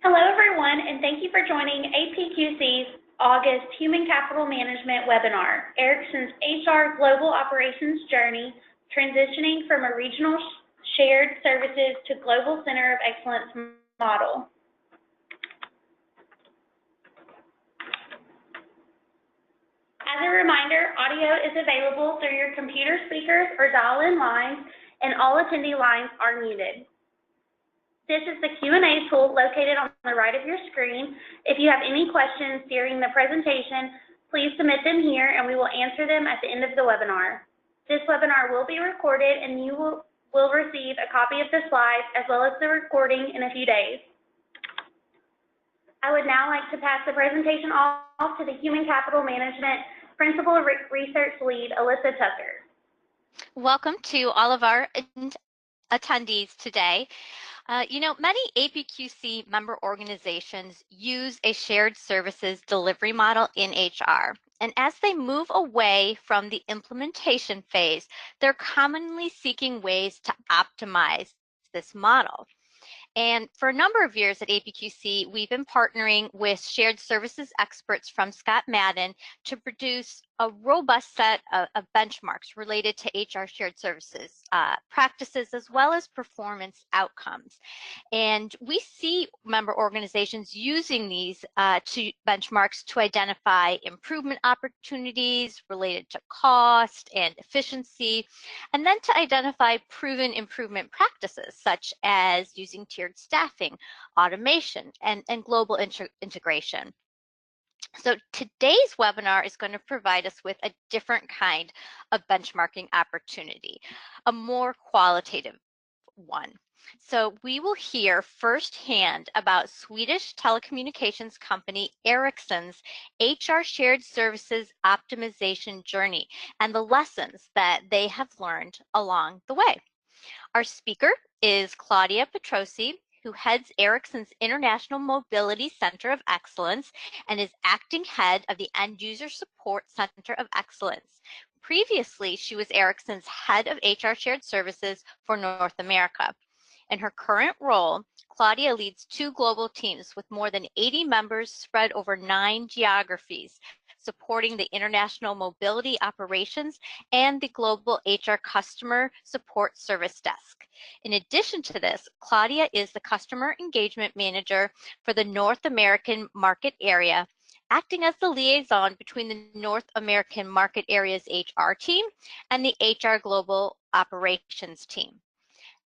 Hello, everyone, and thank you for joining APQC's August Human Capital Management webinar, Ericsson's HR Global Operations Journey, Transitioning from a Regional Shared Services to Global Center of Excellence Model. As a reminder, audio is available through your computer speakers or dial-in lines, and all attendee lines are muted. This is the Q&A tool located on the right of your screen. If you have any questions during the presentation, please submit them here and we will answer them at the end of the webinar. This webinar will be recorded and you will receive a copy of the slides as well as the recording in a few days. I would now like to pass the presentation off to the Human Capital Management Principal Research Lead, Alyssa Tucker. Welcome to all of our attendees today. Many APQC member organizations use a shared services delivery model in HR. And as they move away from the implementation phase, they're commonly seeking ways to optimize this model. And for a number of years at APQC, we've been partnering with shared services experts from Scott Madden to produce a robust set of benchmarks related to HR shared services practices as well as performance outcomes. And we see member organizations using these benchmarks to identify improvement opportunities related to cost and efficiency, and then to identify proven improvement practices such as using tiered staffing, automation, and global integration. So today's webinar is going to provide us with a different kind of benchmarking opportunity, a more qualitative one. So we will hear firsthand about Swedish telecommunications company Ericsson's HR shared services optimization journey and the lessons that they have learned along the way. Our speaker is Claudia Petrocchi, who heads Ericsson's International Mobility Center of Excellence and is acting head of the End User Support Center of Excellence. Previously, she was Ericsson's head of HR shared services for North America. In her current role, Claudia leads 2 global teams with more than 80 members spread over 9 geographies, supporting the international mobility operations and the global HR customer support service desk. In addition to this, Claudia is the customer engagement manager for the North American market area, acting as the liaison between the North American market area's HR team and the HR global operations team.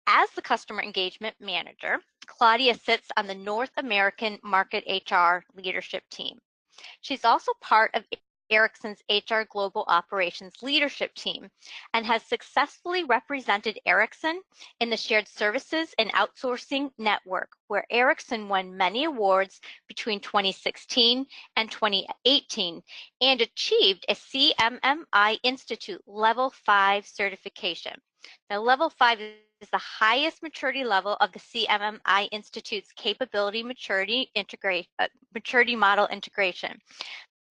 As the customer engagement manager, Claudia sits on the North American market HR leadership team. She's also part of Ericsson's HR Global Operations leadership team and has successfully represented Ericsson in the shared services and outsourcing network, where Ericsson won many awards between 2016 and 2018 and achieved a CMMI Institute Level 5 certification. Now, Level 5 is the highest maturity level of the CMMI Institute's capability maturity model integration.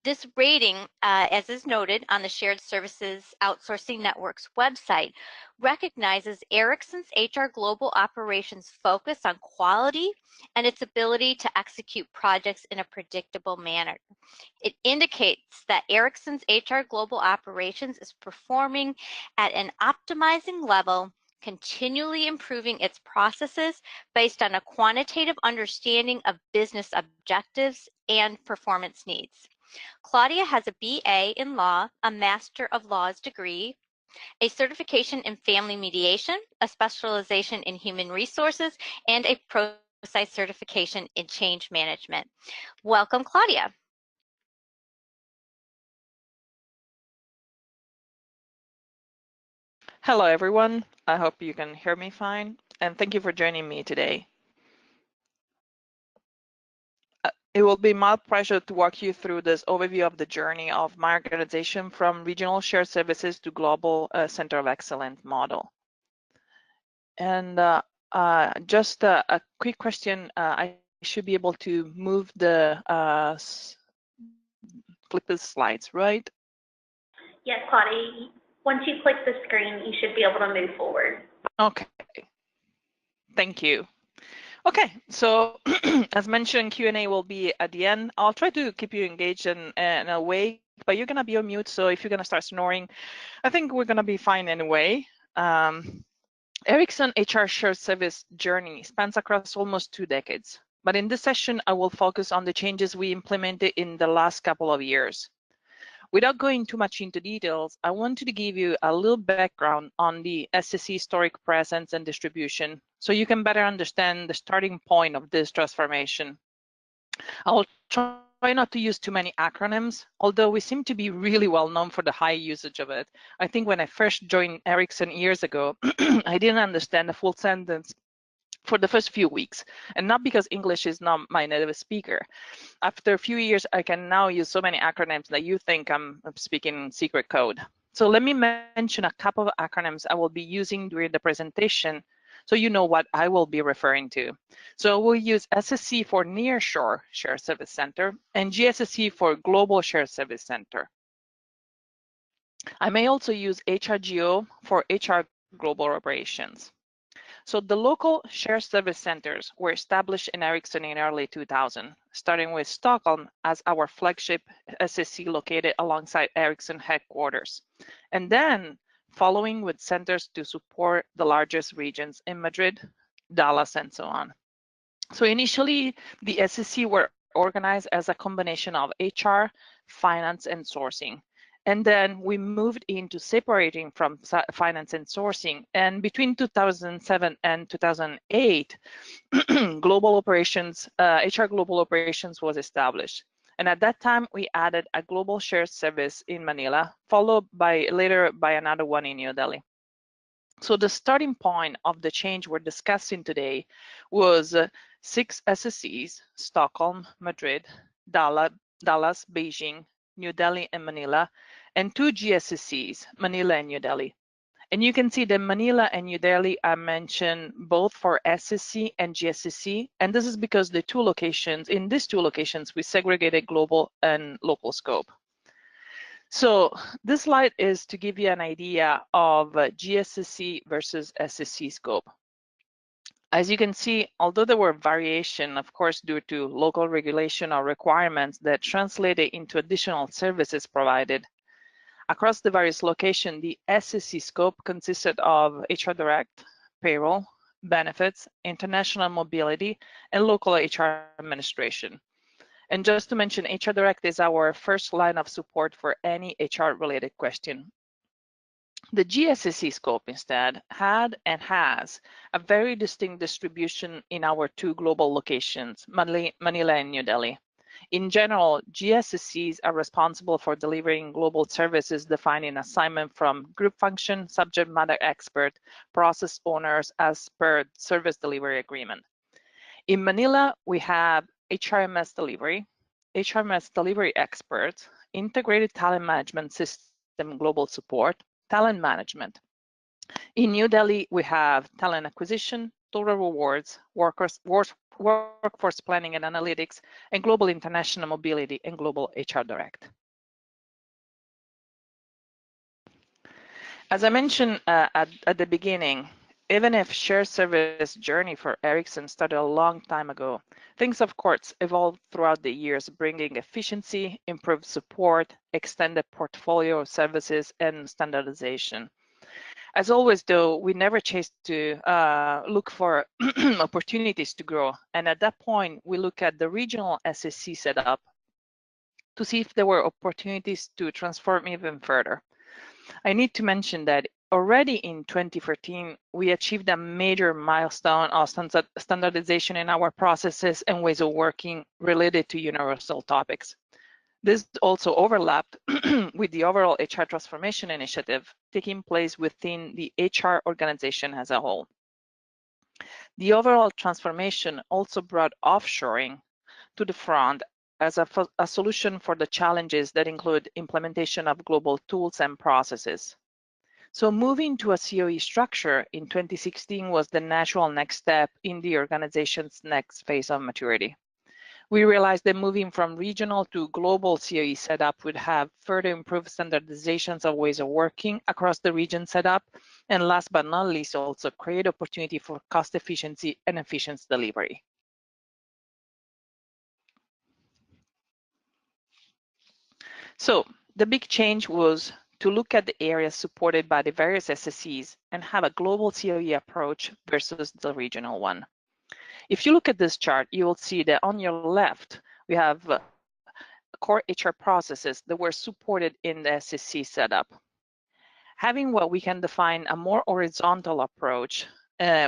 This rating, as is noted on the Shared Services Outsourcing Network's website, recognizes Ericsson's HR global operations focus on quality and its ability to execute projects in a predictable manner. It indicates that Ericsson's HR global operations is performing at an optimizing level, continually improving its processes based on a quantitative understanding of business objectives and performance needs. Claudia has a BA in law, a Master of Laws degree, a certification in family mediation, a specialization in human resources, and a ProSci certification in change management. Welcome, Claudia. Hello, everyone. I hope you can hear me fine, and thank you for joining me today. It will be my pleasure to walk you through this overview of the journey of my organization from regional shared services to global center of excellence model. And just a quick question, I should be able to move the flip the slides, right? Yes, Claudia. Once you click the screen, you should be able to move forward. Okay. Thank you. Okay, so as mentioned, Q&A will be at the end. I'll try to keep you engaged and awake, but you're gonna be on mute, so if you're gonna start snoring, I think we're gonna be fine anyway. Ericsson HR shared service journey spans across almost 2 decades, but in this session, I will focus on the changes we implemented in the last couple of years. Without going too much into details, I wanted to give you a little background on the SSC historic presence and distribution, so you can better understand the starting point of this transformation. I'll try not to use too many acronyms, although we seem to be really well known for the high usage of it. I think when I first joined Ericsson years ago, I didn't understand the full sentence for the first few weeks, and not because English is not my native speaker. After a few years, I can now use so many acronyms that you think I'm speaking secret code. So let me mention a couple of acronyms I will be using during the presentation so you know what I will be referring to. So we'll use SSC for Nearshore Shared Service Center and GSSC for Global Shared Service Center. I may also use HRGO for HR Global Operations. So the local shared service centers were established in Ericsson in early 2000, starting with Stockholm as our flagship SSC located alongside Ericsson headquarters, and then following with centers to support the largest regions in Madrid, Dallas, and so on. So initially, the SSC were organized as a combination of HR, finance, and sourcing. And then we moved into separating from finance and sourcing. And between 2007 and 2008, global operations, HR global operations was established. And at that time, we added a global shared service in Manila, followed later by another one in New Delhi. So the starting point of the change we're discussing today was 6 SSCs, Stockholm, Madrid, Dallas, Beijing, New Delhi, and Manila, and 2 GSSCs, Manila and New Delhi. And you can see that Manila and New Delhi are mentioned both for SSC and GSSC, and this is because in these two locations, we segregated global and local scope. So this slide is to give you an idea of GSSC versus SSC scope. As you can see, although there were variation, of course, due to local regulation or requirements that translated into additional services provided, across the various locations, the SSC scope consisted of HR Direct, payroll, benefits, international mobility, and local HR administration. And just to mention, HR Direct is our first line of support for any HR-related question. The GSSC scope instead had and has a very distinct distribution in our 2 global locations, Manila and New Delhi. In general, GSSCs are responsible for delivering global services defined in assignment from group function, subject matter expert, process owners as per service delivery agreement. In Manila, we have HRMS delivery experts, integrated talent management system global support, talent management. In New Delhi, we have talent acquisition, total rewards, workforce planning and analytics, and global international mobility and global HR Direct. As I mentioned at the beginning, even if shared service journey for Ericsson started a long time ago, things of course evolved throughout the years, bringing efficiency, improved support, extended portfolio of services, and standardization. As always, though, we never chased to look for opportunities to grow. And at that point, we look at the regional SSC setup to see if there were opportunities to transform even further. I need to mention that already in 2014, we achieved a major milestone of standardization in our processes and ways of working related to universal topics. This also overlapped with the overall HR transformation initiative taking place within the HR organization as a whole. The overall transformation also brought offshoring to the front as a solution for the challenges that include implementation of global tools and processes. So moving to a COE structure in 2016 was the natural next step in the organization's next phase of maturity. We realized that moving from regional to global COE setup would have further improved standardizations of ways of working across the region setup, and last but not least, also create opportunity for cost efficiency and efficient delivery. So the big change was to look at the areas supported by the various SSCs and have a global COE approach versus the regional one. If you look at this chart, you will see that on your left, we have core HR processes that were supported in the SSC setup. Having what we can define a more horizontal approach,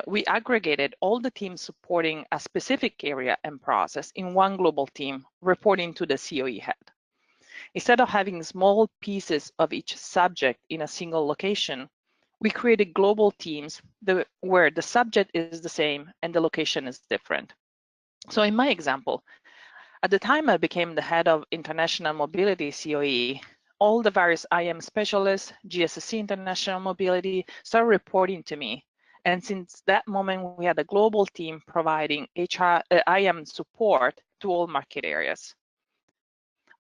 we aggregated all the teams supporting a specific area and process in one global team reporting to the COE head. Instead of having small pieces of each subject in a single location, we created global teams where the subject is the same and the location is different. So in my example, at the time I became the head of International Mobility COE, all the various IM specialists, GSSC International Mobility started reporting to me. And since that moment, we had a global team providing IM support to all market areas.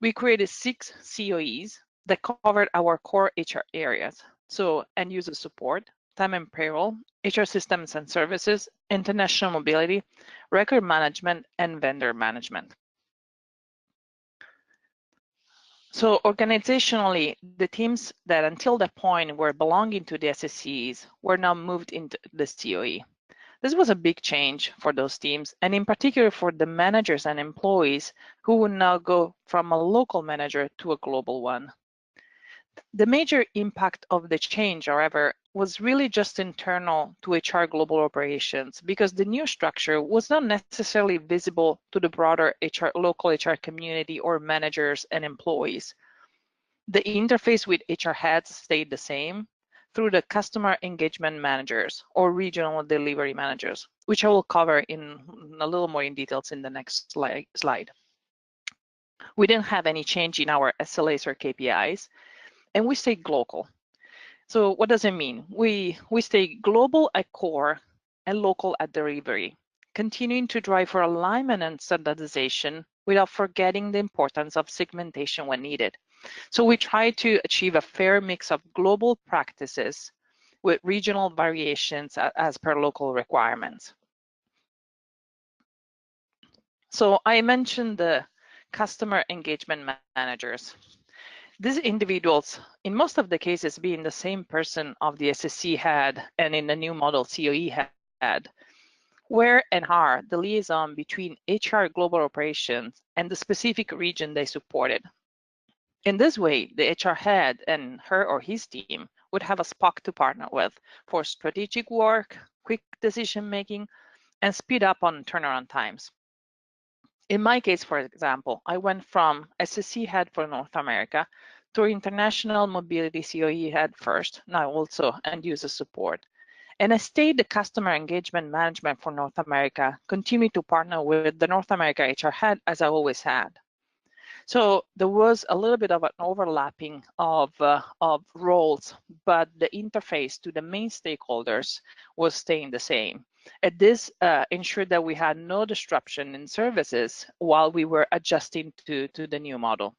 We created 6 COEs that covered our core HR areas. So end user support, time and payroll, HR systems and services, international mobility, record management, and vendor management. So organizationally, the teams that until that point were belonging to the SSCs were now moved into the COE. This was a big change for those teams, and in particular for the managers and employees who would now go from a local manager to a global one. The major impact of the change, however, was really just internal to HR global operations because the new structure was not necessarily visible to the broader local HR community or managers and employees. The interface with HR heads stayed the same through the customer engagement managers or regional delivery managers, which I will cover in a little more in details in the next slide. We didn't have any change in our SLAs or KPIs, and we stayed global. So what does it mean? We stay global at core and local at delivery, continuing to drive for alignment and standardization without forgetting the importance of segmentation when needed. So we try to achieve a fair mix of global practices with regional variations as per local requirements. So I mentioned the customer engagement managers. These individuals, in most of the cases, being the same person of the SSC head and in the new model COE head, were and are the liaison between HR global operations and the specific region they supported. In this way, the HR head and her or his team would have a SPOC to partner with for strategic work, quick decision-making, and speed up on turnaround times. In my case, for example, I went from SSC head for North America to international mobility COE head first, now also end user support. And I stayed the customer engagement management for North America, continued to partner with the North America HR head as I always had. So there was a little bit of an overlapping of roles, but the interface to the main stakeholders was staying the same. And this ensured that we had no disruption in services while we were adjusting to the new model.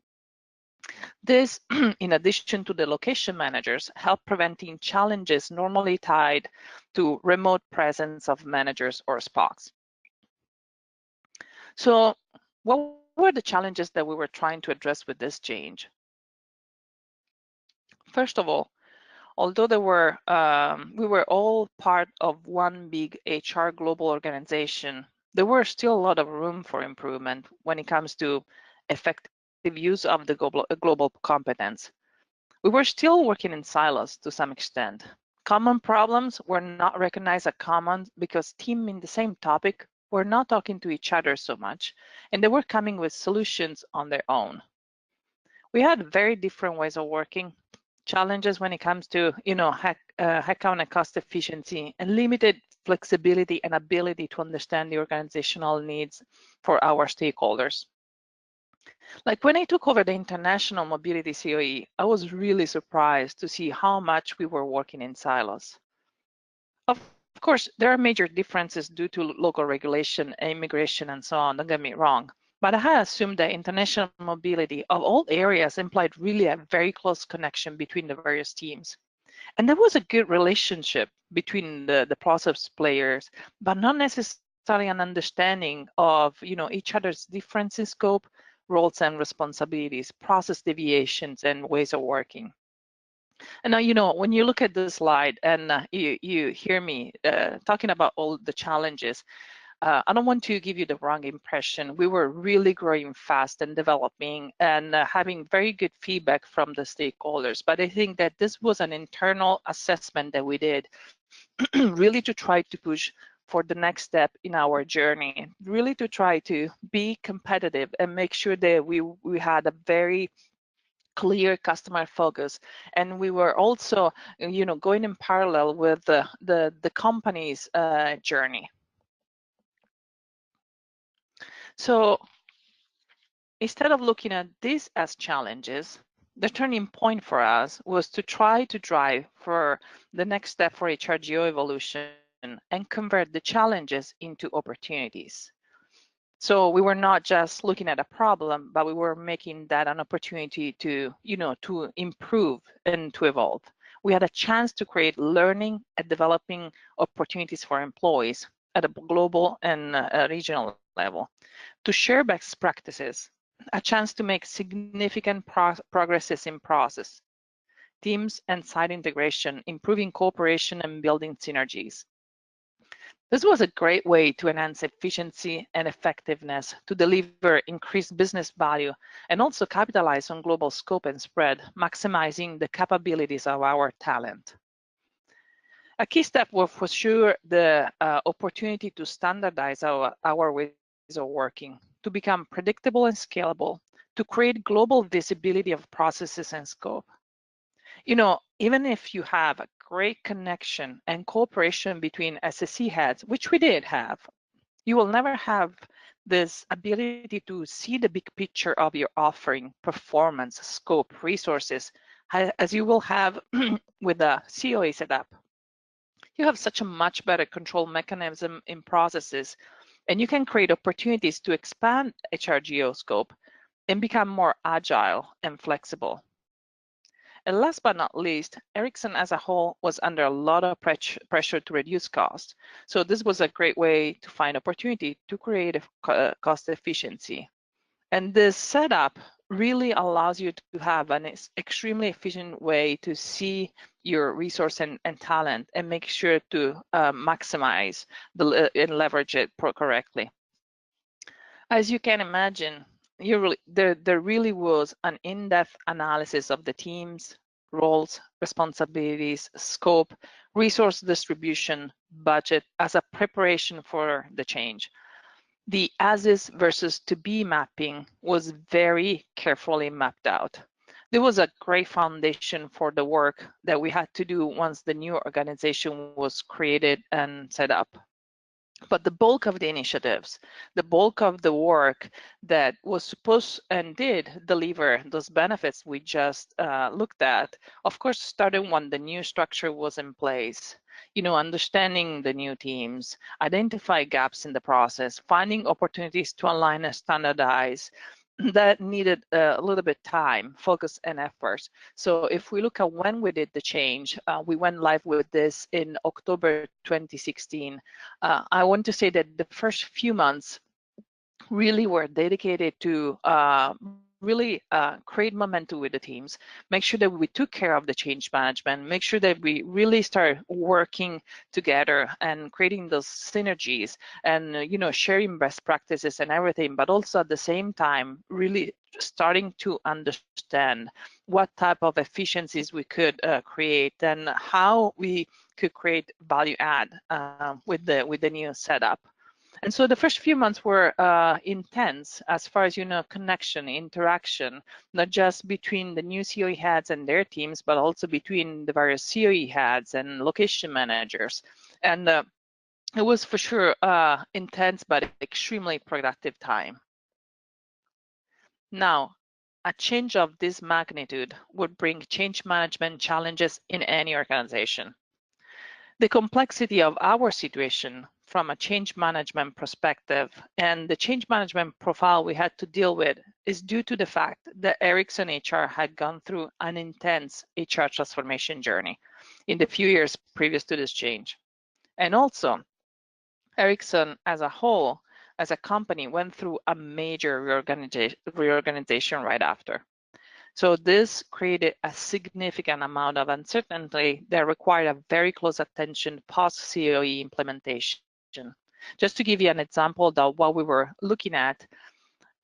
This, in addition to the location managers, helped preventing challenges normally tied to remote presence of managers or SPOCs. So what were the challenges that we were trying to address with this change? First of all, although we were all part of one big HR global organization, there were still a lot of room for improvement when it comes to effective use of the global competence. We were still working in silos to some extent. Common problems were not recognized as common because teams in the same topic were not talking to each other so much, and they were coming with solutions on their own. We had very different ways of working, challenges when it comes to, headcount and cost efficiency, and limited flexibility and ability to understand the organizational needs for our stakeholders. Like when I took over the International Mobility COE, I was really surprised to see how much we were working in silos. Of course, there are major differences due to local regulation, immigration, and so on, don't get me wrong. But I had assumed that international mobility of all areas implied really a very close connection between the various teams. And there was a good relationship between the process players, but not necessarily an understanding of each other's difference in scope, roles and responsibilities, process deviations, and ways of working. And now, when you look at this slide and you hear me talking about all the challenges, I don't want to give you the wrong impression. We were really growing fast and developing and having very good feedback from the stakeholders. But I think that this was an internal assessment that we did really to try to push for the next step in our journey, really to try to be competitive and make sure that we had a very clear customer focus, and we were also going in parallel with the company's journey. So instead of looking at this as challenges, the turning point for us was to try to drive for the next step for HRGO evolution and convert the challenges into opportunities. So we were not just looking at a problem, but we were making that an opportunity to improve and to evolve. We had a chance to create learning and developing opportunities for employees at a global and regional level, to share best practices, a chance to make significant progresses in process, teams and site integration, improving cooperation and building synergies. This was a great way to enhance efficiency and effectiveness, to deliver increased business value, and also capitalize on global scope and spread, maximizing the capabilities of our talent. A key step was for sure the opportunity to standardize our ways of working, to become predictable and scalable, to create global visibility of processes and scope. Even if you have a great connection and cooperation between SSE heads, which we did have, you will never have this ability to see the big picture of your offering, performance, scope, resources, as you will have with the COE setup. You have such a much better control mechanism in processes, and you can create opportunities to expand HRGO scope and become more agile and flexible. And last but not least, Ericsson as a whole was under a lot of pressure to reduce costs. So this was a great way to find opportunity to create a cost efficiency. And this setup really allows you to have an extremely efficient way to see your resource and talent and make sure to maximize and leverage it correctly. As you can imagine, there really was an in-depth analysis of the teams, roles, responsibilities, scope, resource distribution, budget as a preparation for the change. The as-is versus to-be mapping was very carefully mapped out. There was a great foundation for the work that we had to do once the new organization was created and set up. But the bulk of the initiatives, the bulk of the work that was supposed and did deliver those benefits we just looked at, of course, started when the new structure was in place. Understanding the new teams, identify gaps in the process, finding opportunities to align and standardize, that needed a little bit time, focus, and effort. So if we look at when we did the change, we went live with this in October 2016. I want to say that the first few months really were dedicated to really create momentum with the teams, make sure that we took care of the change management, make sure that we really start working together and creating those synergies and sharing best practices and everything, but also at the same time really starting to understand what type of efficiencies we could create and how we could create value add with the new setup. And so the first few months were intense as far as, connection, interaction, not just between the new COE heads and their teams, but also between the various COE heads and location managers. And it was for sure intense, but extremely productive time. Now, a change of this magnitude would bring change management challenges in any organization. The complexity of our situation from a change management perspective, and the change management profile we had to deal with is due to the fact that Ericsson HR had gone through an intense HR transformation journey in the few years previous to this change. And also, Ericsson as a whole, as a company, went through a major reorganization right after. So this created a significant amount of uncertainty that required a very close attention post-COE implementation. Just to give you an example of what we were looking at,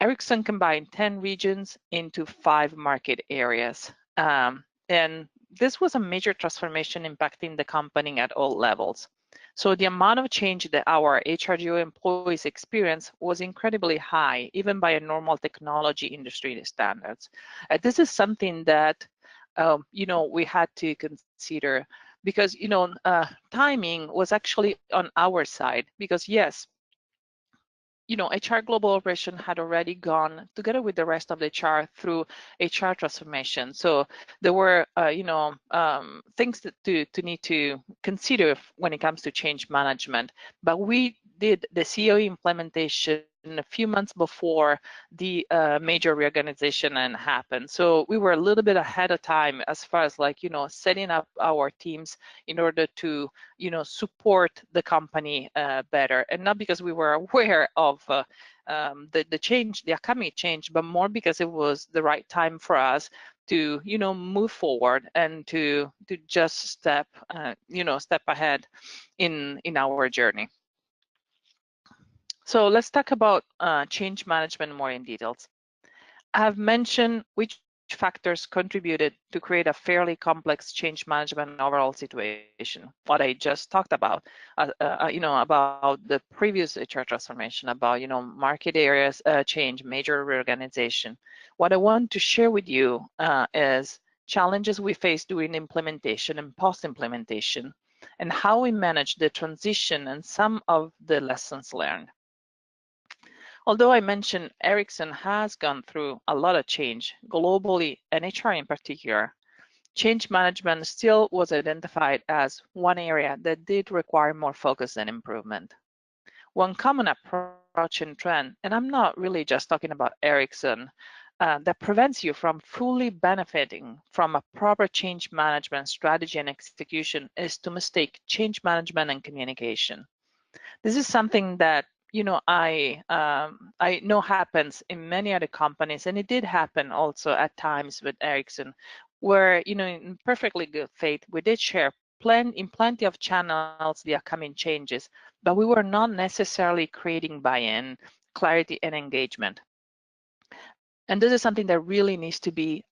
Ericsson combined 10 regions into 5 market areas. And this was a major transformation impacting the company at all levels. So the amount of change that our HRGO employees experienced was incredibly high, even by a normal technology industry standards. This is something that we had to consider because timing was actually on our side. Because yes, HR Global Operation had already gone together with the rest of the HR through HR transformation. So there were, things to need to consider when it comes to change management. But we did the COE implementation a few months before the major reorganization happened. So we were a little bit ahead of time as far as setting up our teams in order to support the company better, and not because we were aware of the change, the upcoming change, but more because it was the right time for us to move forward and to just step ahead in our journey. So let's talk about change management more in details. I have mentioned which factors contributed to create a fairly complex change management overall situation. What I just talked about, about the previous HR transformation, about market areas change, major reorganization. What I want to share with you is challenges we face during implementation and post-implementation, and how we manage the transition and some of the lessons learned. Although I mentioned Ericsson has gone through a lot of change globally and HR in particular, change management still was identified as one area that did require more focus and improvement. One common approach and trend, and I'm not really just talking about Ericsson, that prevents you from fully benefiting from a proper change management strategy and execution is to mistake change management and communication. This is something that I know happens in many other companies, and it did happen also at times with Ericsson, where in perfectly good faith we did share in plenty of channels the upcoming changes, but we were not necessarily creating buy-in, clarity, and engagement. And this is something that really needs to be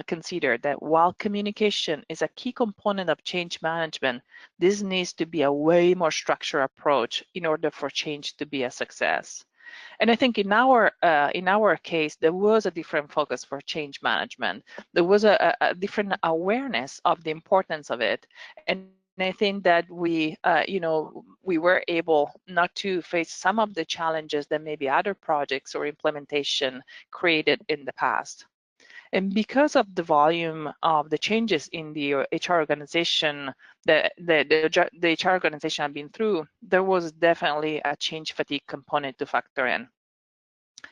considered, that while communication is a key component of change management, this needs to be a way more structured approach in order for change to be a success. And I think in our case, there was a different focus for change management. There was a different awareness of the importance of it. And I think that we were able not to face some of the challenges that maybe other projects or implementation created in the past. And because of the volume of the changes in the HR organization that the HR organization had been through, there was definitely a change fatigue component to factor in.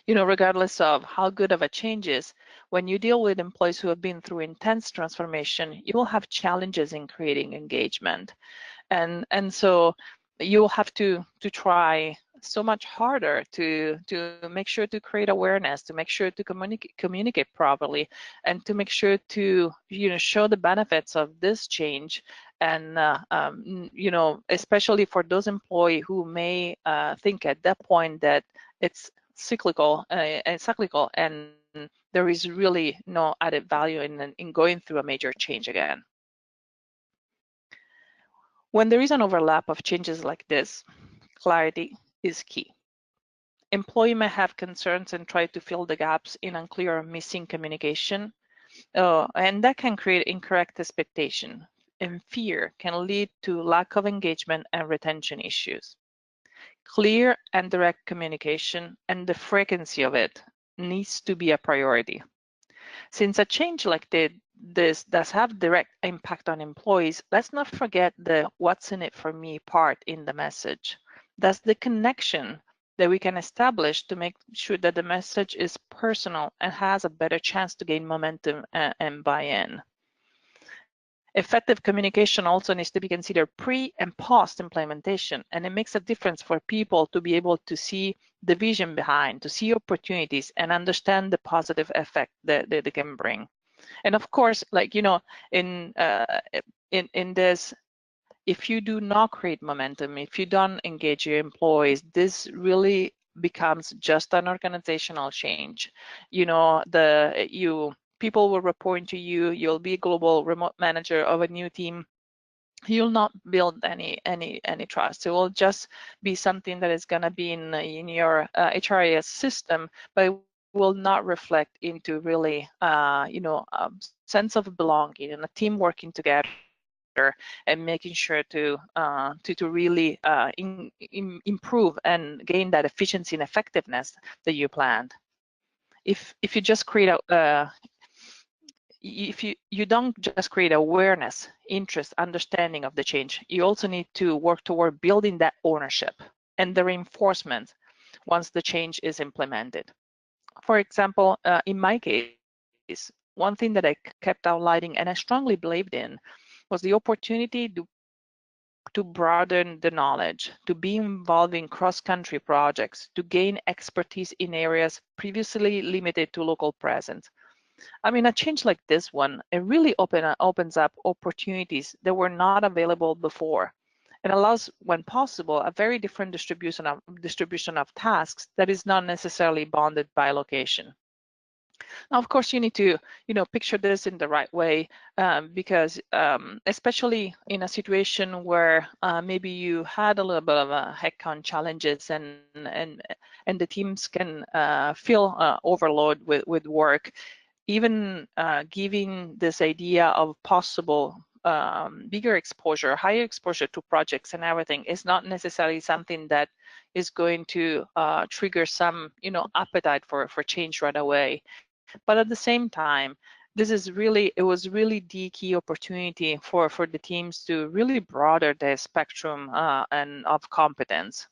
Regardless of how good of a change is, when you deal with employees who have been through intense transformation, you will have challenges in creating engagement. And so you'll have to try so much harder to make sure to create awareness, to make sure to communicate properly, and to make sure to show the benefits of this change. And especially for those employees who may think at that point that it's cyclical and there is really no added value in going through a major change again. When there is an overlap of changes like this, clarity is key. Employee may have concerns and try to fill the gaps in unclear or missing communication, and that can create incorrect expectation, and fear can lead to lack of engagement and retention issues. Clear and direct communication and the frequency of it needs to be a priority. Since a change like this does have direct impact on employees, let's not forget the "what's in it for me" part in the message. That's the connection that we can establish to make sure that the message is personal and has a better chance to gain momentum and buy-in. Effective communication also needs to be considered pre and post implementation, and it makes a difference for people to be able to see the vision behind, to see opportunities and understand the positive effect that they can bring. And of course, like, in this, if you do not create momentum, if you don't engage your employees, this really becomes just an organizational change. People will report to you, you'll be a global remote manager of a new team. You'll not build any trust. It will just be something that is going to be in your HRIS system, but it will not reflect into really a sense of belonging and a team working together and making sure to really improve and gain that efficiency and effectiveness that you planned. If you just create if you don't just create awareness, interest, understanding of the change, you also need to work toward building that ownership and the reinforcement once the change is implemented. For example, in my case, one thing that I kept outlining and I strongly believed in was the opportunity to broaden the knowledge, to be involved in cross-country projects, to gain expertise in areas previously limited to local presence. I mean, a change like this one, it really opens up opportunities that were not available before and allows, when possible, a very different distribution of tasks that is not necessarily bounded by location. Now, of course, you need to, picture this in the right way, because especially in a situation where maybe you had a little bit of a headcount challenges and the teams can feel overloaded with work. Even giving this idea of possible bigger exposure, higher exposure to projects and everything is not necessarily something that is going to trigger some, appetite for change right away. But at the same time, it was really the key opportunity for the teams to really broaden their spectrum and of competence.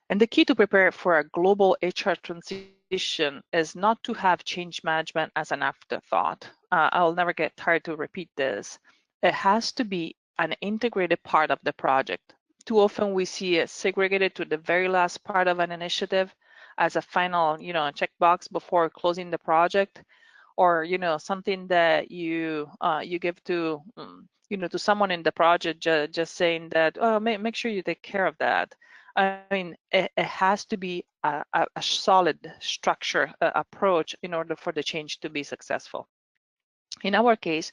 And the key to prepare for a global HR transition is not to have change management as an afterthought. I'll never get tired to repeat this. It has to be an integrated part of the project. Too often we see it segregated to the very last part of an initiative as a final, checkbox before closing the project, or something that you give to to someone in the project, just saying that, oh, make sure you take care of that. I mean, it has to be a solid structure approach in order for the change to be successful. In our case,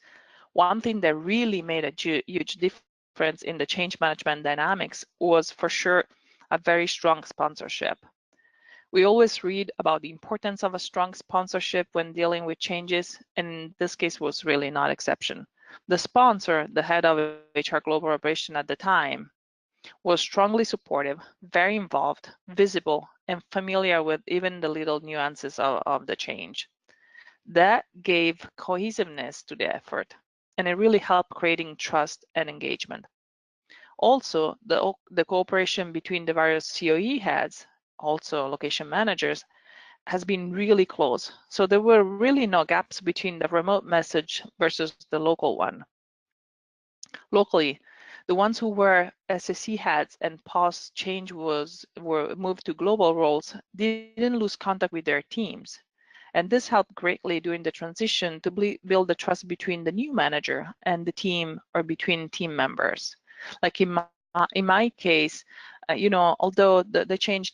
one thing that really made a huge difference in the change management dynamics was for sure a very strong sponsorship. We always read about the importance of a strong sponsorship when dealing with changes, and this case was really not exception. The sponsor, the head of HR Global Operation at the time, was strongly supportive, very involved, visible, and familiar with even the little nuances of the change. That gave cohesiveness to the effort, and it really helped creating trust and engagement. Also, the cooperation between the various COE heads, also location managers, has been really close. So there were really no gaps between the remote message versus the local one. Locally, the ones who were SSC heads and post change were moved to global roles didn't lose contact with their teams. And this helped greatly during the transition to build the trust between the new manager and the team, or between team members. Like in my case, although the change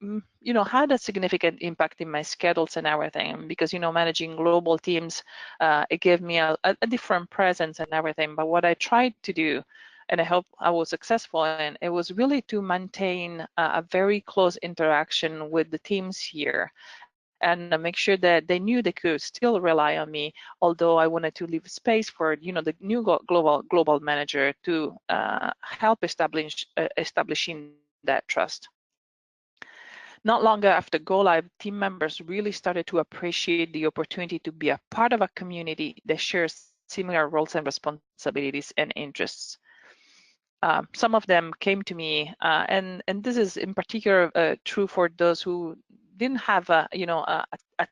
had a significant impact in my schedules and everything, because managing global teams, it gave me a different presence and everything. But what I tried to do, and I hope I was successful in, it was really to maintain a very close interaction with the teams here, and make sure that they knew they could still rely on me, although I wanted to leave space for the new global manager to help establishing that trust. Not long after go live, team members really started to appreciate the opportunity to be a part of a community that shares similar roles and responsibilities and interests. some of them came to me, and this is in particular true for those who didn't have a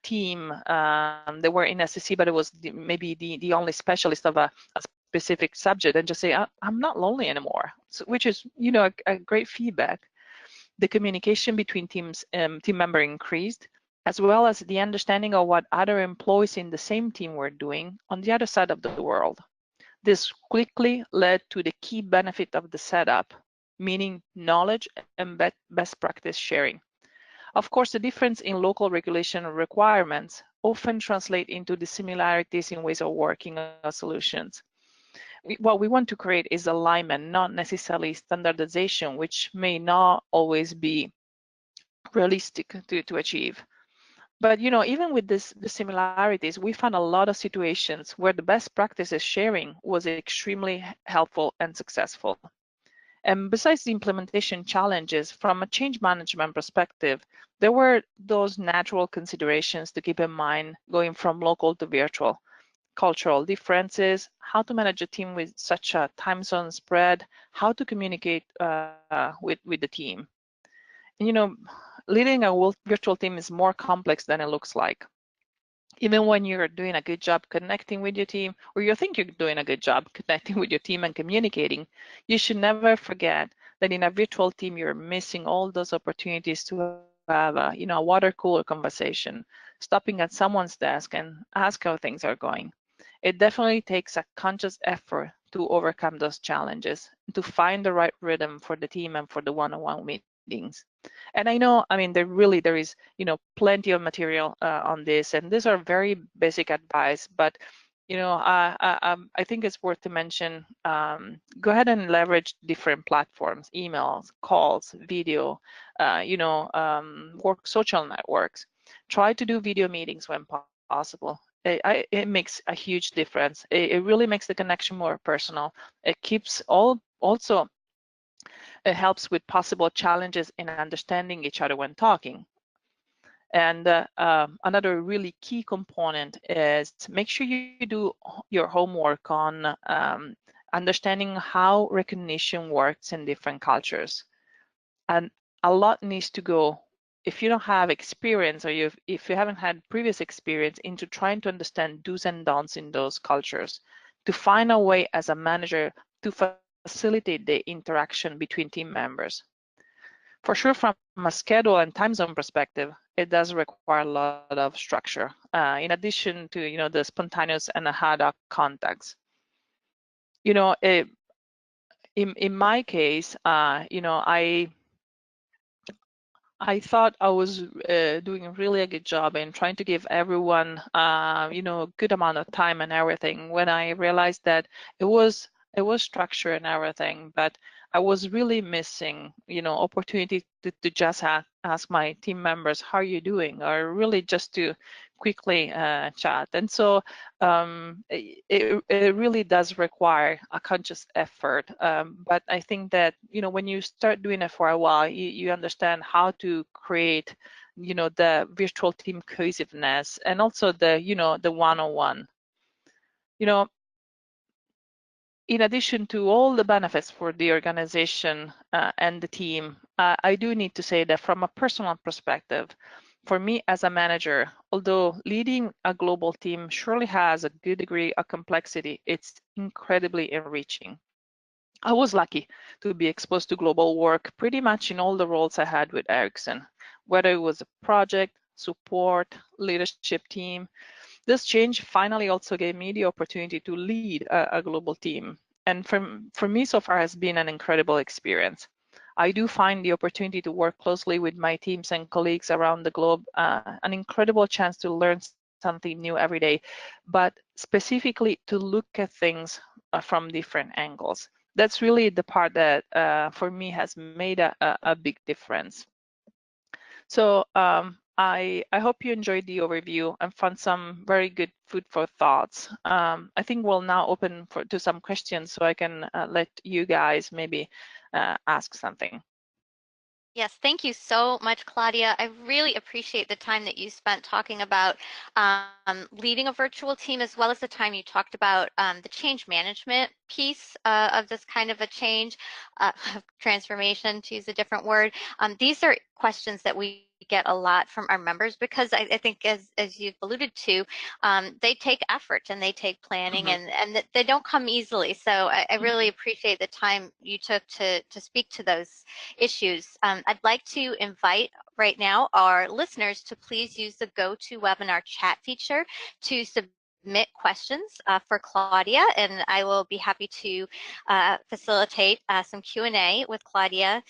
team. They were in SEC, but it was maybe the only specialist of a specific subject, and just say, I'm not lonely anymore, so, which is a great feedback. The communication between team member increased, as well as the understanding of what other employees in the same team were doing on the other side of the world. This quickly led to the key benefit of the setup, meaning knowledge and best practice sharing. Of course, the difference in local regulation requirements often translate into the similarities in ways of working or solutions. What we want to create is alignment, not necessarily standardization, which may not always be realistic to achieve. But even with the similarities, we found a lot of situations where the best practices sharing was extremely helpful and successful. And besides the implementation challenges, from a change management perspective, there were those natural considerations to keep in mind going from local to virtual. Cultural differences, how to manage a team with such a time zone spread, how to communicate with the team. And, leading a virtual team is more complex than it looks like. Even when you're doing a good job connecting with your team, or you think you're doing a good job connecting with your team and communicating, you should never forget that in a virtual team, you're missing all those opportunities to have a water cooler conversation, stopping at someone's desk and ask how things are going. It definitely takes a conscious effort to overcome those challenges, to find the right rhythm for the team and for the one-on-one meetings. And I know, there is, plenty of material on this, and these are very basic advice, but I think it's worth to mention, go ahead and leverage different platforms, emails, calls, video, work social networks. Try to do video meetings when possible. It makes a huge difference. It really makes the connection more personal. It keeps also it helps with possible challenges in understanding each other when talking. And another really key component is to make sure you do your homework on understanding how recognition works in different cultures. And a lot needs to go, if you don't have experience, or if you haven't had previous experience, into trying to understand do's and don'ts in those cultures, to find a way as a manager to facilitate the interaction between team members. For sure, from a schedule and time zone perspective, it does require a lot of structure, in addition to the spontaneous and ad hoc contacts. In my case, I thought I was doing really a good job in trying to give everyone, a good amount of time and everything, when I realized that it was structure and everything, but I was really missing, opportunity to just ask my team members, how are you doing? Or really just to quickly chat. And so it really does require a conscious effort. But I think that, when you start doing it for a while, you understand how to create, the virtual team cohesiveness, and also the one-on-one. In addition to all the benefits for the organization and the team, I do need to say that from a personal perspective, for me as a manager, although leading a global team surely has a good degree of complexity, it's incredibly enriching. I was lucky to be exposed to global work pretty much in all the roles I had with Ericsson, whether it was a project, support, leadership team. This change finally also gave me the opportunity to lead a global team. And for me so far has been an incredible experience. I do find the opportunity to work closely with my teams and colleagues around the globe an incredible chance to learn something new every day, but specifically to look at things from different angles. That's really the part that for me has made a big difference. So I hope you enjoyed the overview and found some very good food for thoughts. I think we'll now open to some questions, so I can let you guys maybe ask something. Yes, thank you so much, Claudia. I really appreciate the time that you spent talking about leading a virtual team, as well as the time you talked about the change management piece of this kind of a change, transformation, to use a different word. These are questions that we get a lot from our members because I think, as you've alluded to, they take effort and they take planning, and they don't come easily. So I really appreciate the time you took to speak to those issues. I'd like to invite right now our listeners to please use the GoToWebinar chat feature to submit questions for Claudia, and I will be happy to facilitate some Q&A with Claudia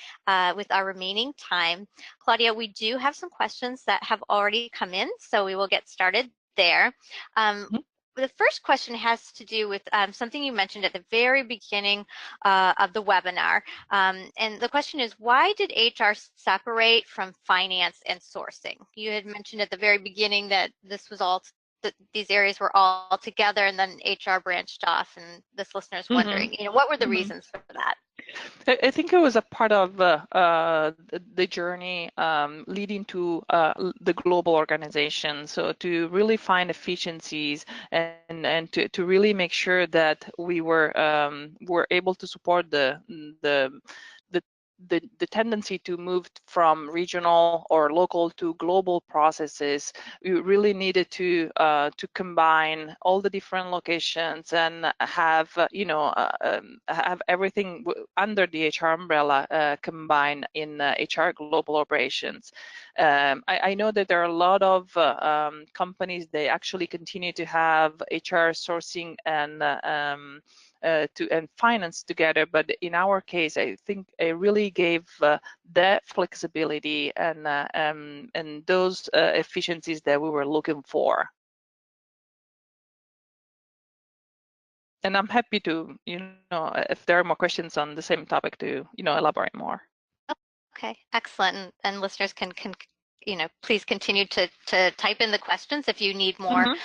with our remaining time. Claudia, we do have some questions that have already come in, so we will get started there. The first question has to do with something you mentioned at the very beginning of the webinar. And the question is, why did HR separate from finance and sourcing? You had mentioned at the very beginning that this was all, that these areas were all together, and then HR branched off, and this listener is wondering, what were the reasons for that? I think it was a part of the journey leading to the global organization. So to really find efficiencies and to really make sure that we were able to support the tendency to move from regional or local to global processes. We really needed to combine all the different locations and have have everything under the HR umbrella combined in HR global operations. I know that there are a lot of companies, they actually continue to have HR sourcing and finance together, but in our case, I think it really gave that flexibility and those efficiencies that we were looking for. And I'm happy to, if there are more questions on the same topic, to elaborate more. Okay, excellent. And listeners can please continue to type in the questions if you need more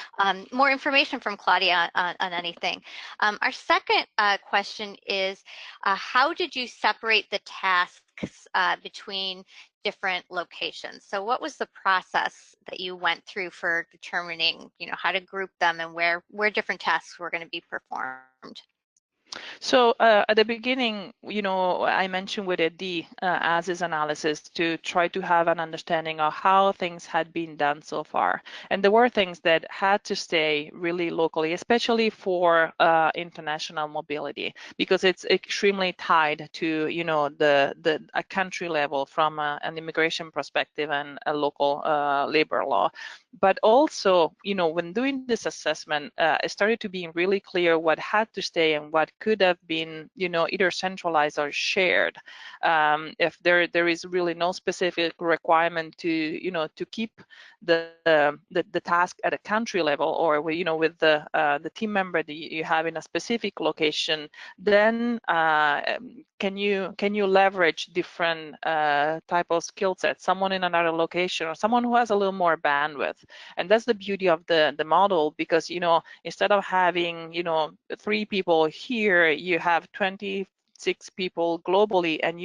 more information from Claudia on anything. Our second question is, how did you separate the tasks between different locations? So what was the process that you went through for determining, how to group them and where different tasks were going to be performed? So at the beginning, I mentioned we did the as-is analysis to try to have an understanding of how things had been done so far. And there were things that had to stay really locally, especially for international mobility, because it's extremely tied to, a country level from an immigration perspective and a local labor law. But also, when doing this assessment, it started to be really clear what had to stay and what could have been, either centralized or shared. If there is really no specific requirement to keep the task at a country level, or with the team member that you have in a specific location, then can you leverage different type of skill sets, someone in another location or someone who has a little more bandwidth? And that's the beauty of the model, because instead of having 3 people here, you have 26 people globally, and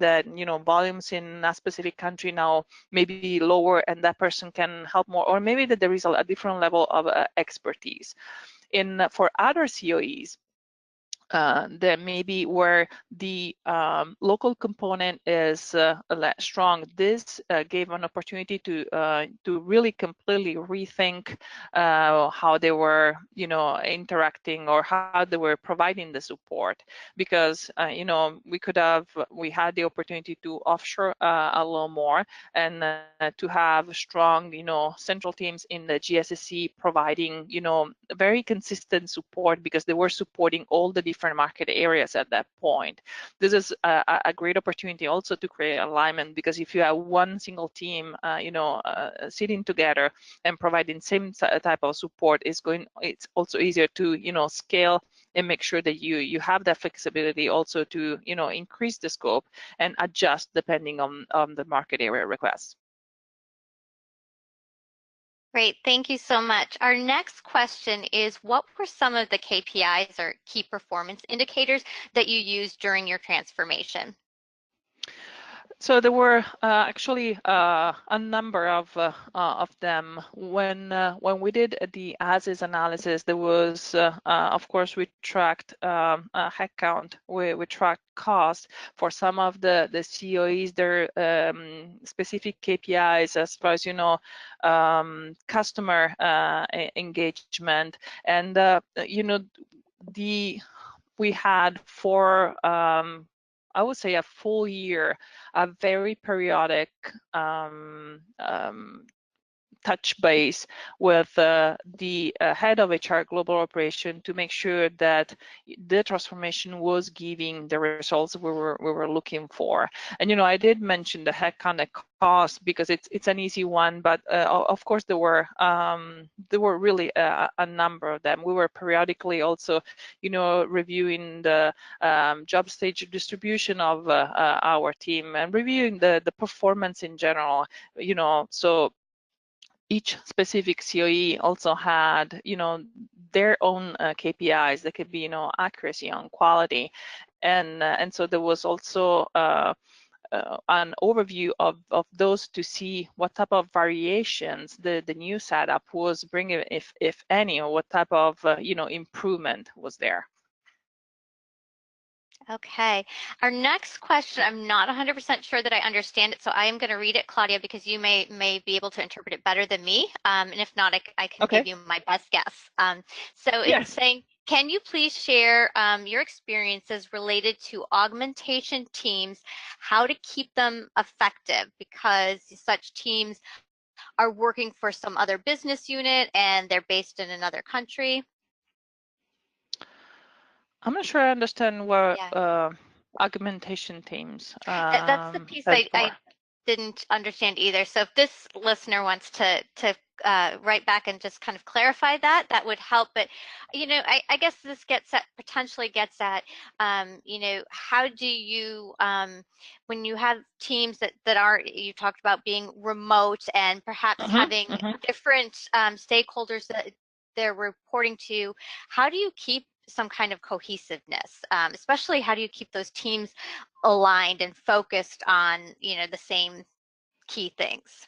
that volumes in a specific country now may be lower, and that person can help more, or maybe that there is a different level of expertise. For other COEs, that maybe where the local component is less strong, this gave an opportunity to really completely rethink how they were, interacting, or how they were providing the support. Because we had the opportunity to offshore a little more, and to have strong, central teams in the GSSC providing, very consistent support, because they were supporting all the different market areas at that point. This is a great opportunity also to create alignment, because if you have one single team, sitting together and providing same type of support, it's also easier to scale and make sure that you have that flexibility also to increase the scope and adjust depending on the market area requests. Great, thank you so much. Our next question is, what were some of the KPIs or key performance indicators that you used during your transformation? So there were actually a number of them. When we did the as-is analysis, there was, of course, we tracked headcount, we tracked cost for some of the COEs, their specific KPIs, as far as you know, customer engagement, and you know, we had for I would say a full year, a very periodic touch base with the head of HR Global Operation to make sure that the transformation was giving the results we were looking for. And you know, I did mention the headcount cost because it's an easy one, but of course there were really a number of them. We were periodically also, you know, reviewing the job stage distribution of our team and reviewing the performance in general. You know, so each specific COE also had, you know, their own KPIs that could be, you know, accuracy on quality, and so there was also an overview of those to see what type of variations the new setup was bringing, if any, or what type of you know, improvement was there. Okay, our next question, I'm not 100% sure that I understand it, so I am going to read it, Claudia, because you may be able to interpret it better than me, and if not, I can Okay. give you my best guess. So Yes. It's saying, can you please share your experiences related to augmentation teams, how to keep them effective, because such teams are working for some other business unit and they're based in another country? I'm not sure I understand what Yeah. augmentation teams That's the piece stands for. I didn't understand either. So if this listener wants to write back and just kind of clarify that, that would help. But you know, I guess this potentially gets at you know, how do you when you have teams that are, you talked about being remote and perhaps having different stakeholders that they're reporting to, how do you keep some kind of cohesiveness, especially how do you keep those teams aligned and focused on, you know, the same key things?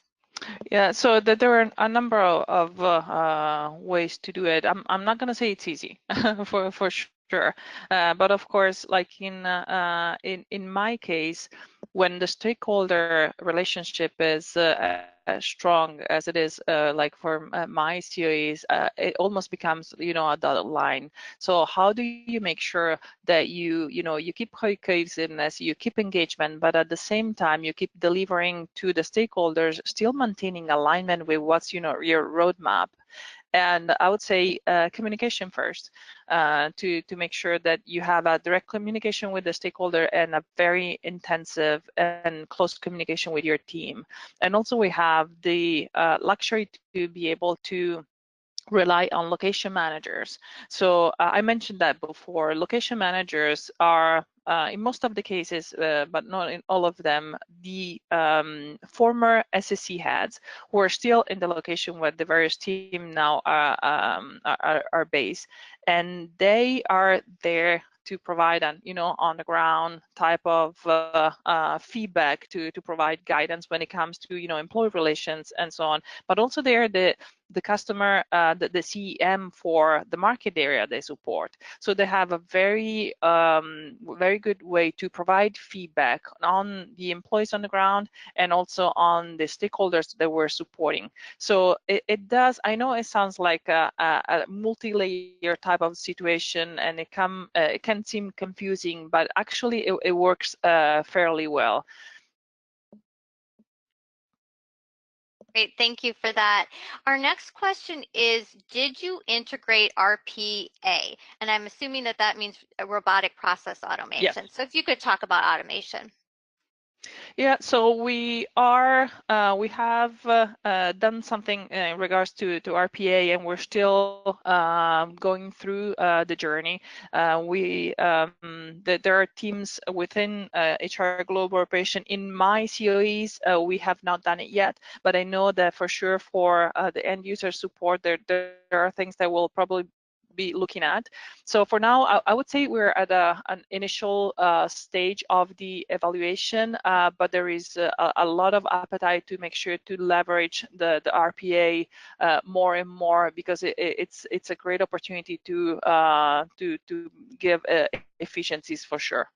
Yeah, so there are a number of ways to do it. I'm not going to say it's easy for sure, but of course, like in my case, when the stakeholder relationship is as strong as it is, like for my COEs, it almost becomes, you know, a dotted line. So how do you make sure that you know, you keep cohesiveness, you keep engagement, but at the same time you keep delivering to the stakeholders, still maintaining alignment with what's, you know, your roadmap? And I would say communication first, to make sure that you have a direct communication with the stakeholder and a very intensive and close communication with your team. And also we have the luxury to be able to rely on location managers. So I mentioned that before. Location managers are, in most of the cases, but not in all of them, the former SSC heads who are still in the location where the various team now are based, and they are there to provide an, you know, on the ground type of feedback, to provide guidance when it comes to, you know, employee relations and so on. But also they're the customer, the CEM for the market area they support. So they have a very, very good way to provide feedback on the employees on the ground and also on the stakeholders that we're supporting. So it does, I know it sounds like a multi-layer type of situation, and it can seem confusing, but actually it works fairly well. Great, thank you for that. Our next question is, did you integrate RPA? And I'm assuming that that means robotic process automation. Yes. So if you could talk about automation. Yeah, so we have done something in regards to RPA, and we're still going through the journey. There are teams within HR Global Operation. In my COEs, we have not done it yet, but I know that for sure for the end user support, there are things that will probably be looking at. So for now, I would say we're at an initial stage of the evaluation, but there is a lot of appetite to make sure to leverage the RPA more and more, because it's a great opportunity to give efficiencies for sure.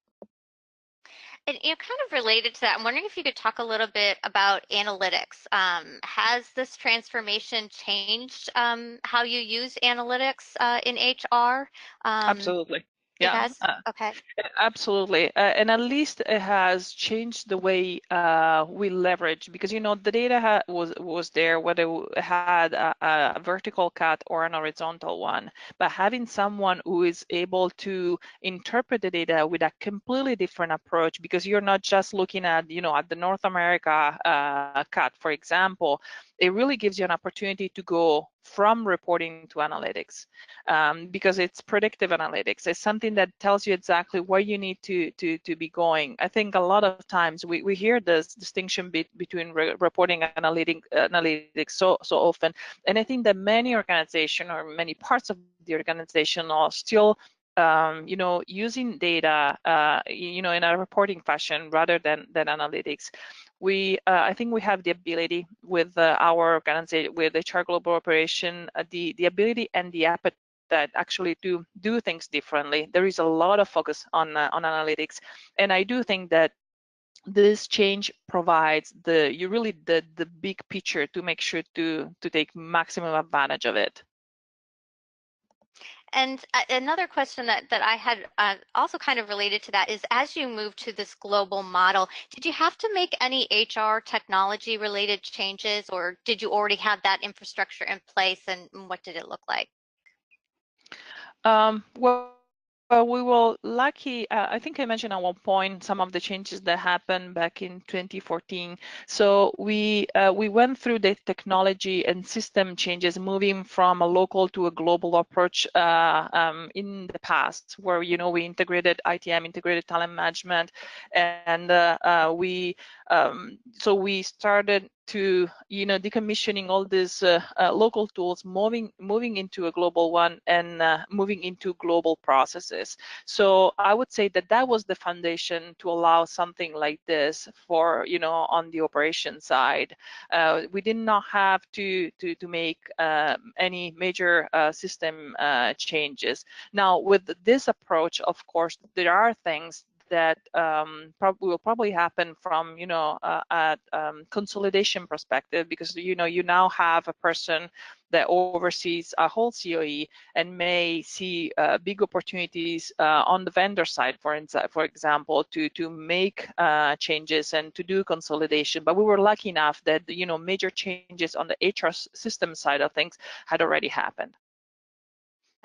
And kind of related to that, I'm wondering if you could talk a little bit about analytics. Has this transformation changed how you use analytics in HR? Absolutely. It Yeah. has? Okay. Absolutely, and at least it has changed the way we leverage, because the data was there, whether it had a vertical cut or an horizontal one. But having someone who is able to interpret the data with a completely different approach, because you're not just looking at at the North America cut, for example, it really gives you an opportunity to go from reporting to analytics, because it's predictive analytics. It's something that tells you exactly where you need to be going. I think a lot of times we hear this distinction between reporting and analytics so often, and I think that many organizations or many parts of the organization are still using data, in a reporting fashion rather than analytics. I think we have the ability with our organization, with HR Global Operation, the ability and the appetite that actually to do things differently. There is a lot of focus on analytics, and I do think that this change provides the big picture to make sure to take maximum advantage of it. And another question that I had also kind of related to that is, as you move to this global model, did you have to make any HR technology related changes, or did you already have that infrastructure in place, and what did it look like? Well, we were lucky. I think I mentioned at one point some of the changes that happened back in 2014. So we went through the technology and system changes, moving from a local to a global approach in the past, where we integrated ITM, integrated talent management, and so we started to decommissioning all these local tools, moving into a global one, and moving into global processes. So I would say that was the foundation to allow something like this for on the operation side. We did not have to make any major system changes. Now with this approach, of course, there are things that will probably happen from a consolidation perspective, because you now have a person that oversees a whole COE and may see big opportunities on the vendor side, for example, to make changes and to do consolidation. But we were lucky enough that major changes on the HR system side of things had already happened.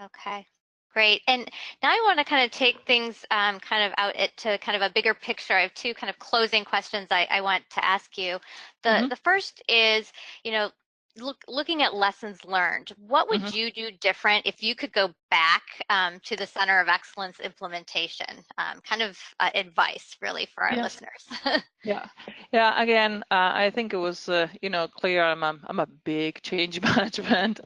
Okay. Great. And now I want to kind of take things kind of out to kind of a bigger picture. I have two kind of closing questions I want to ask you. The first is, looking at lessons learned, what would you do different if you could go back to the Center of Excellence implementation? Kind of advice really for our listeners. Yeah. Again, I think it was clear. I'm a big change management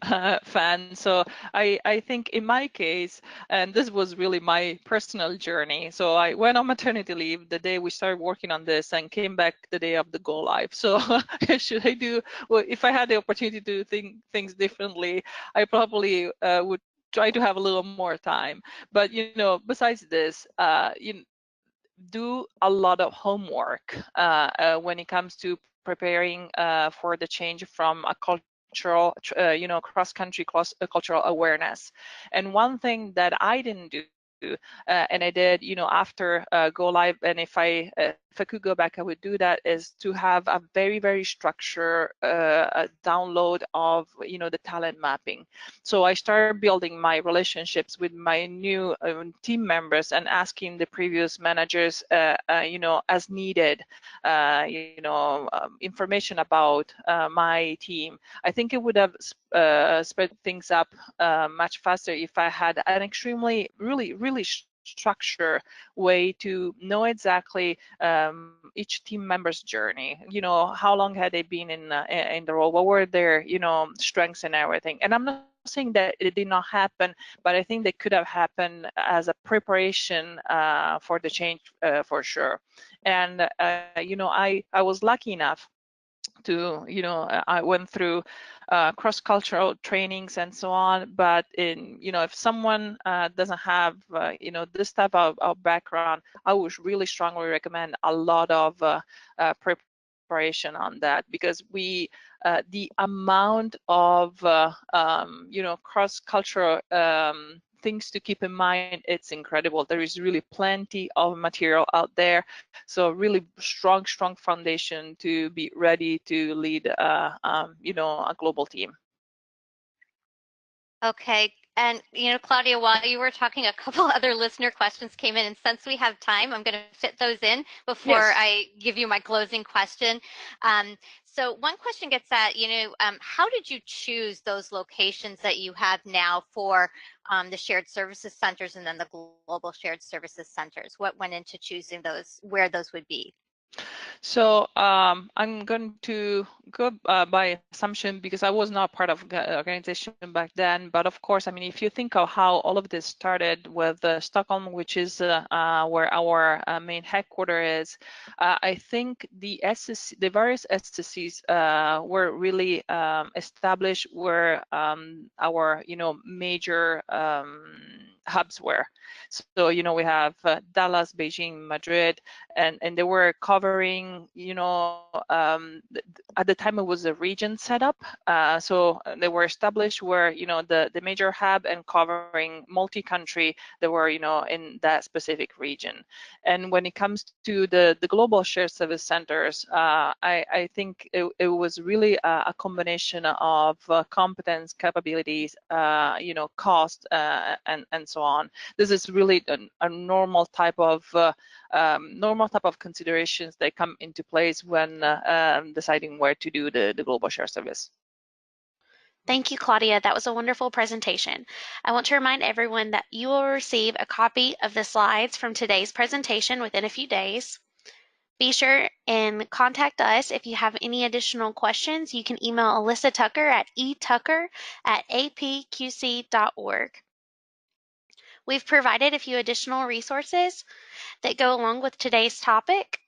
fan. So I think in my case, and this was really my personal journey. So I went on maternity leave the day we started working on this, and came back the day of the go live. So should I do? Well, if I had the opportunity to do things differently, I probably would try to have a little more time. But besides this, do a lot of homework when it comes to preparing for the change from a cultural, cross-country cultural awareness. And one thing that I didn't do, and I did, after go live, and if I could go back, I would do that, is to have a very, very structured download of, the talent mapping. So I started building my relationships with my new team members and asking the previous managers, as needed, information about my team. I think it would have sped things up much faster if I had an extremely, really structured way to know exactly each team member's journey. How long had they been in the role? What were their strengths and everything? And I'm not saying that it did not happen, but I think they could have happened as a preparation for the change for sure. And you know, I was lucky enough to, you know, I went through cross-cultural trainings and so on, but in, you know, if someone doesn't have, you know, this type of background, I would really strongly recommend a lot of preparation on that, because we, the amount of, you know, cross-cultural things to keep in mind, it's incredible. There is really plenty of material out there. So really strong foundation to be ready to lead, you know, a global team. Okay, and you know, Claudia, while you were talking, a couple other listener questions came in, and since we have time, I'm going to fit those in before I give you my closing question. So one question gets at, you know, how did you choose those locations that you have now for the shared services centers and then the global shared services centers? What went into choosing those, where those would be? So I'm going to go by assumption, because I was not part of the organization back then. But of course, I mean, if you think of how all of this started with Stockholm, which is where our main headquarters is, I think the SSC, the various SSCs were really established where our, you know, major hubs were. So, you know, we have Dallas, Beijing, Madrid, and they were covering, you know, at the time it was a region setup. So they were established where, you know, the major hub and covering multi-country, they were, you know, in that specific region. And when it comes to the global shared service centers, I think it was really a combination of competence, capabilities, you know, cost, and so on. This is really a normal type of considerations that come into place when deciding where to do the global share service. Thank you, Claudia. That was a wonderful presentation. I want to remind everyone that you will receive a copy of the slides from today's presentation within a few days. Be sure and contact us if you have any additional questions. You can email Alyssa Tucker at etucker@apqc.org. We've provided a few additional resources that go along with today's topic.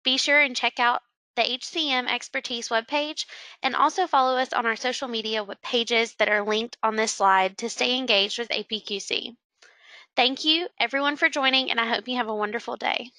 Be sure and check out the HCM Expertise webpage, and also follow us on our social media pages that are linked on this slide to stay engaged with APQC. Thank you, everyone, for joining, and I hope you have a wonderful day.